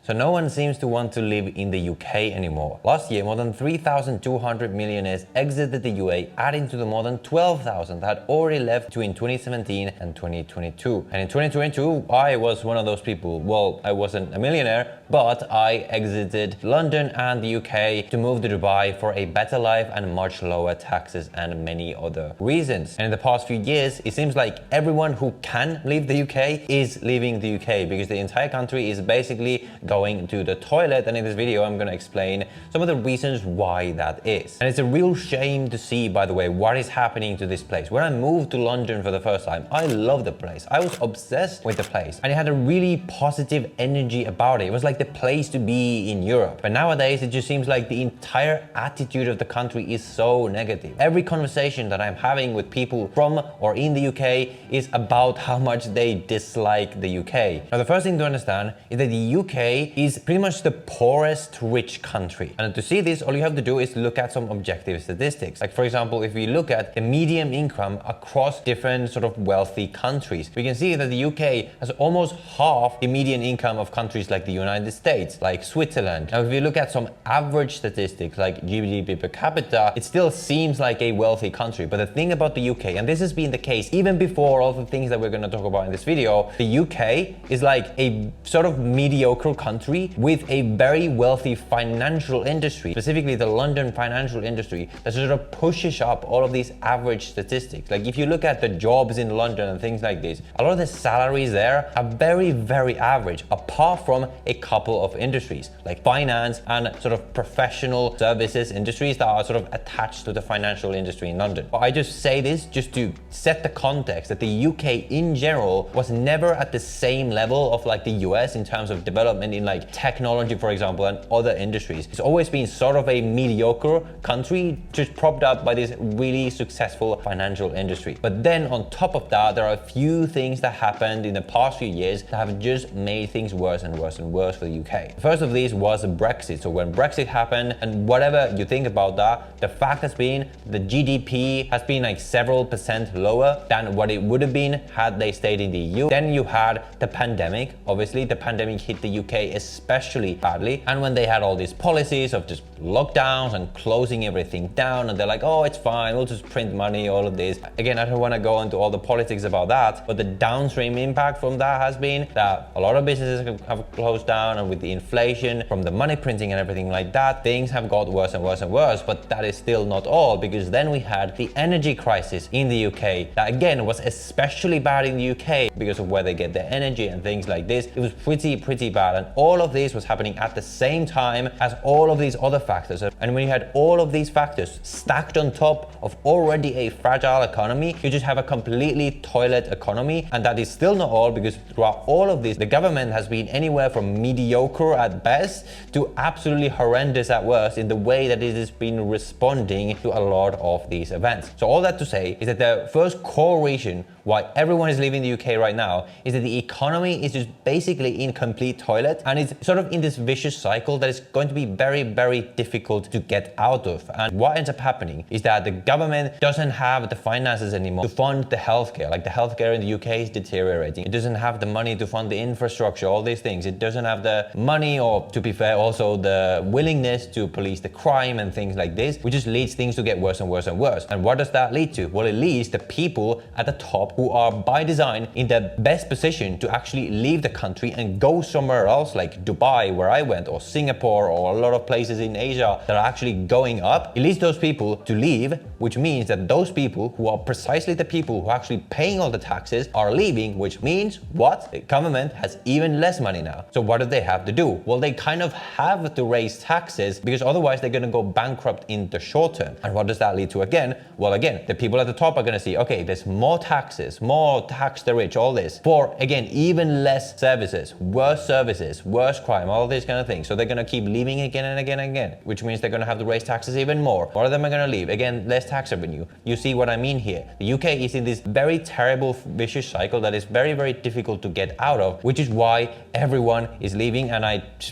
So no one seems to want to live in the UK anymore. Last year, more than 3,200 millionaires exited the UAE, adding to the more than 12,000 that had already left between 2017 and 2022. And in 2022, I was one of those people. Well, I wasn't a millionaire, but I exited London and the UK to move to Dubai for a better life and much lower taxes and many other reasons. And in the past few years, it seems like everyone who can leave the UK is leaving the UK because the entire country is basically going to the toilet. And in this video, I'm going to explain some of the reasons why that is. And it's a real shame to see, by the way, what is happening to this place. When I moved to London for the first time, I loved the place. I was obsessed with the place and it had a really positive energy about it. It was like the place to be in Europe. But nowadays, it just seems like the entire attitude of the country is so negative. Every conversation that I'm having with people from or in the UK is about how much they dislike the UK. Now, the first thing to understand is that the UK is pretty much the poorest rich country. And to see this, all you have to do is look at some objective statistics. Like, for example, if we look at the median income across different sort of wealthy countries, we can see that the UK has almost half the median income of countries like the United States, like Switzerland. Now, if you look at some average statistics like GDP per capita, it still seems like a wealthy country. But the thing about the UK, and this has been the case even before all the things that we're going to talk about in this video, the UK is like a sort of mediocre country with a very wealthy financial industry, specifically the London financial industry, that sort of pushes up all of these average statistics. Like if you look at the jobs in London and things like this, a lot of the salaries there are very, very average, apart from a couple of industries like finance and sort of professional services industries that are sort of attached to the financial industry in London. But I just say this just to set the context that the UK in general was never at the same level of like the US in terms of development in like technology, for example, and other industries. It's always been sort of a mediocre country just propped up by this really successful financial industry. But then on top of that, there are a few things that happened in the past few years that have just made things worse and worse and worse for the UK. The first of these was Brexit. So when Brexit happened, and whatever you think about that, the fact has been the GDP has been like several percent lower than what it would have been had they stayed in the EU. Then you had the pandemic. Obviously, the pandemic hit the UK especially badly. And when they had all these policies of just lockdowns and closing everything down, and they're like, oh, it's fine, we'll just print money, all of this. Again, I don't want to go into all the politics about that, but the downstream impact from that has been that a lot of businesses have closed down, and with the inflation from the money printing and everything like that, things have got worse and worse and worse. But that is still not all, because then we had the energy crisis in the UK that again was especially bad in the UK because of where they get their energy and things like this. It was pretty bad, and all of this was happening at the same time as all of these other factors. And when you had all of these factors stacked on top of already a fragile economy, you just have a completely toilet economy. And that is still not all, because throughout all of this, the government has been anywhere from mediocre at best to absolutely horrendous at worst in the way that it has been responding to a lot of these events. So all that to say is that the first core reason why everyone is leaving the UK right now is that the economy is just basically in complete toilet, and it's sort of in this vicious cycle that is going to be very, very difficult to get out of. And what ends up happening is that the government doesn't have the finances anymore to fund the healthcare. Like the healthcare in the UK is deteriorating. It doesn't have the money to fund the infrastructure, all these things. It doesn't have the money, or to be fair, also the willingness to police the crime and things like this, which just leads things to get worse and worse and worse. And what does that lead to? Well, it leads the people at the top who are by design in the best position to actually leave the country and go somewhere else, like Dubai, where I went, or Singapore, or a lot of places in Asia that are actually going up. It leads those people to leave, which means that those people who are precisely the people who are actually paying all the taxes are leaving, which means what? The government has even less money now. So what do they have to do? Well, they kind of have to raise taxes, because otherwise they're going to go bankrupt in the short term. And what does that lead to again? Well, again, the people at the top are going to see, okay, there's more taxes, more tax the rich, all this, for again, even less services, worse crime, all these kind of things. So they're going to keep leaving again and again and again, which means they're going to have to raise taxes even more. More of them are going to leave. Again, less tax revenue. You see what I mean here? The UK is in this very terrible, vicious cycle that is very, very difficult to get out of, which is why everyone is leaving. And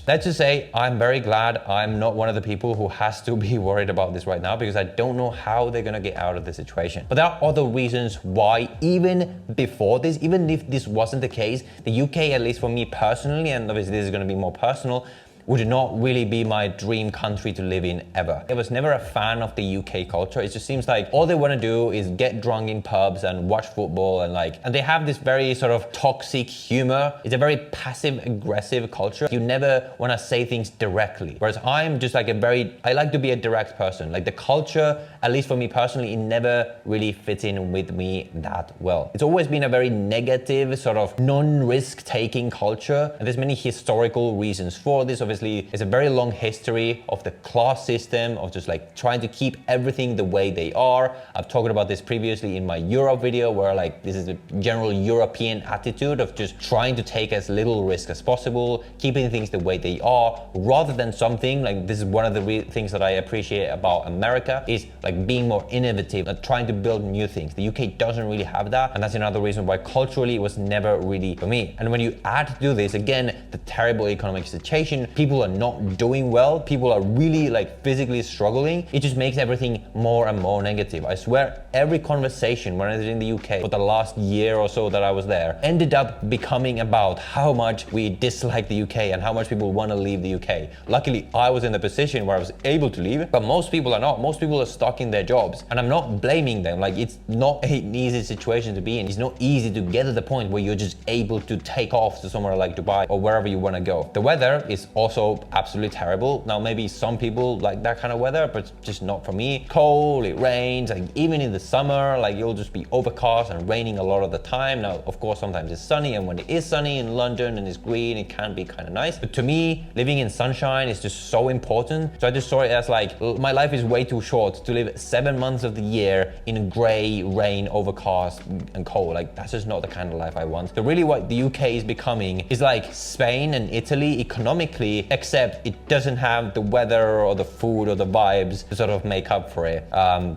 let's just say, I'm very glad I'm not one of the people who has to be worried about this right now, because I don't know how they're going to get out of the situation. But there are other reasons why, even even before this, even if this wasn't the case, the UK, at least for me personally, and obviously this is going to be more personal, would not really be my dream country to live in ever. I was never a fan of the UK culture. It just seems like all they want to do is get drunk in pubs and watch football and they have this very sort of toxic humor. It's a very passive aggressive culture. You never want to say things directly. Whereas I'm just like I like to be a direct person. Like the culture, at least for me personally, it never really fits in with me that well. It's always been a very negative sort of non-risk taking culture. And there's many historical reasons for this. Obviously, it's a very long history of the class system, of just like trying to keep everything the way they are. I've talked about this previously in my Europe video, where like this is a general European attitude of just trying to take as little risk as possible, keeping things the way they are, rather than something like this is one of the things that I appreciate about America is like being more innovative and trying to build new things. The UK doesn't really have that, and that's another reason why culturally it was never really for me. And when you add to this again the terrible economic situation, people are not doing well, people are really like physically struggling, it just makes everything more and more negative. I swear every conversation when I was in the UK for the last year or so that I was there ended up becoming about how much we dislike the UK and how much people want to leave the UK. Luckily I was in the position where I was able to leave, but most people are not. Most people are stuck in their jobs, and I'm not blaming them. Like it's not an easy situation to be in. It's not easy to get to the point where you're just able to take off to somewhere like Dubai or wherever you want to go. The weather is also absolutely terrible. Now maybe some people like that kind of weather, but just not for me. Cold, it rains, like even in the summer, like it'll just be overcast and raining a lot of the time. Now of course sometimes it's sunny, and when it is sunny in London and it's green, it can be kind of nice. But to me, living in sunshine is just so important. So I just saw it as like my life is way too short to live 7 months of the year in grey, rain, overcast and cold. Like that's just not the kind of life I want. So really what the UK is becoming is like Spain and Italy economically, except it doesn't have the weather or the food or the vibes to sort of make up for it.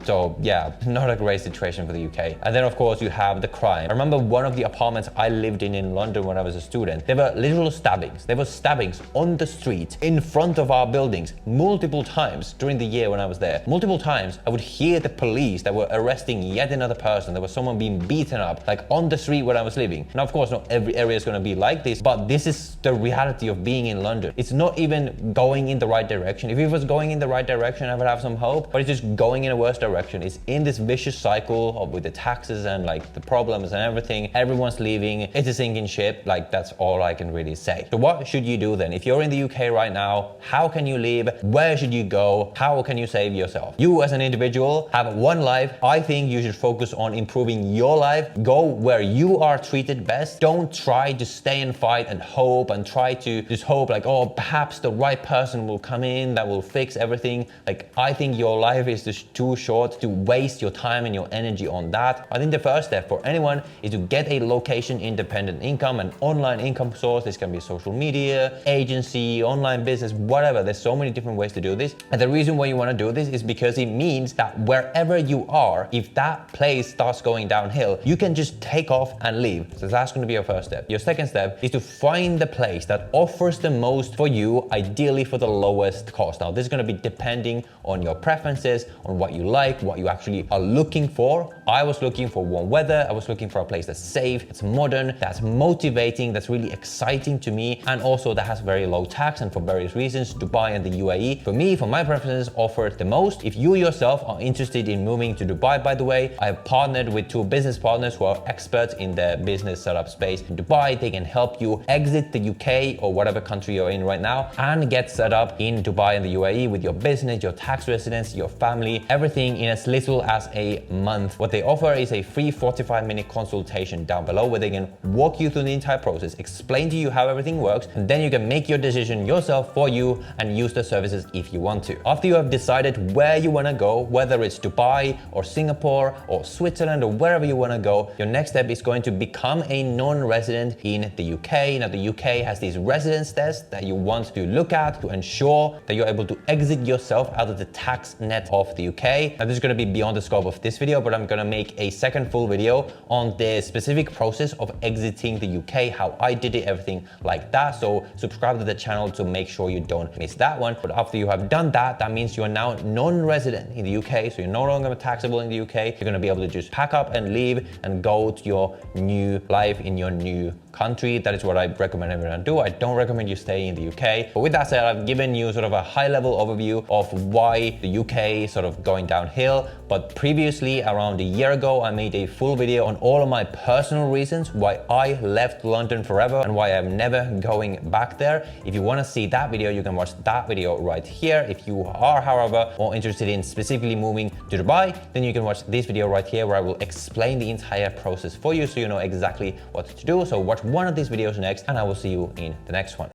So yeah, not a great situation for the UK. And then of course you have the crime. I remember one of the apartments I lived in London when I was a student, there were literal stabbings. There were stabbings on the street in front of our buildings multiple times during the year when I was there. Multiple times I would hear the police that were arresting yet another person. There was someone being beaten up like on the street where I was living. Now of course not every area is going to be like this, but this is the reality of being in London. It's not even going in the right direction. If it was going in the right direction, I would have some hope, but it's just going in a worse direction. It's in this vicious cycle of with the taxes and like the problems and everything. Everyone's leaving. It's a sinking ship. Like that's all I can really say. So what should you do then? If you're in the UK right now, how can you leave? Where should you go? How can you save yourself? You as an individual have one life. I think you should focus on improving your life. Go where you are treated best. Don't try to stay and fight and hope and try to just hope like, oh, perhaps the right person will come in that will fix everything. Like I think your life is just too short to waste your time and your energy on that. I think the first step for anyone is to get a location independent income, an online income source. This can be social media, agency, online business, whatever. There's so many different ways to do this. And the reason why you want to do this is because it means that wherever you are, if that place starts going downhill, you can just take off and leave. So that's going to be your first step. Your second step is to find the place that offers the most for you, ideally for the lowest cost. Now this is going to be depending on your preferences, on what you like, what you actually are looking for. I was looking for warm weather. I was looking for a place that's safe, that's modern, that's motivating, that's really exciting to me, and also that has very low tax. And for various reasons, Dubai and the UAE, for me, for my preferences, offer the most. If you yourself are interested in moving to Dubai, by the way, I have partnered with 2 business partners who are experts in the business setup space in Dubai. They can help you exit the UK or whatever country you're in right now and get set up in Dubai and the UAE with your business, your tax residence, your family, everything in as little as a month. What they offer is a free 45-minute consultation down below where they can walk you through the entire process, explain to you how everything works, and then you can make your decision yourself for you and use the services if you want to. After you have decided where you want to go, whether it's Dubai or Singapore or Switzerland or wherever you want to go, your next step is going to become a non-resident in the UK. Now the UK has these residence tests that you want to look at to ensure that you're able to exit yourself out of the tax net of the UK. Now, this is going to be beyond the scope of this video, but I'm going to make a second full video on the specific process of exiting the UK, how I did it, everything like that. So subscribe to the channel to make sure you don't miss that one. But after you have done that, that means you are now non-resident in the UK. So you're no longer taxable in the UK. You're going to be able to just pack up and leave and go to your new life in your new country. That is what I recommend everyone do. I don't recommend you stay in the UK. But with that said, I've given you sort of a high level overview of why the UK is sort of going downhill. But previously, around a year ago, I made a full video on all of my personal reasons why I left London forever and why I'm never going back there. If you want to see that video, you can watch that video right here. If you are, however, more interested in specifically moving to Dubai, then you can watch this video right here where I will explain the entire process for you so you know exactly what to do. So watch one of these videos next, and I will see you in the next one.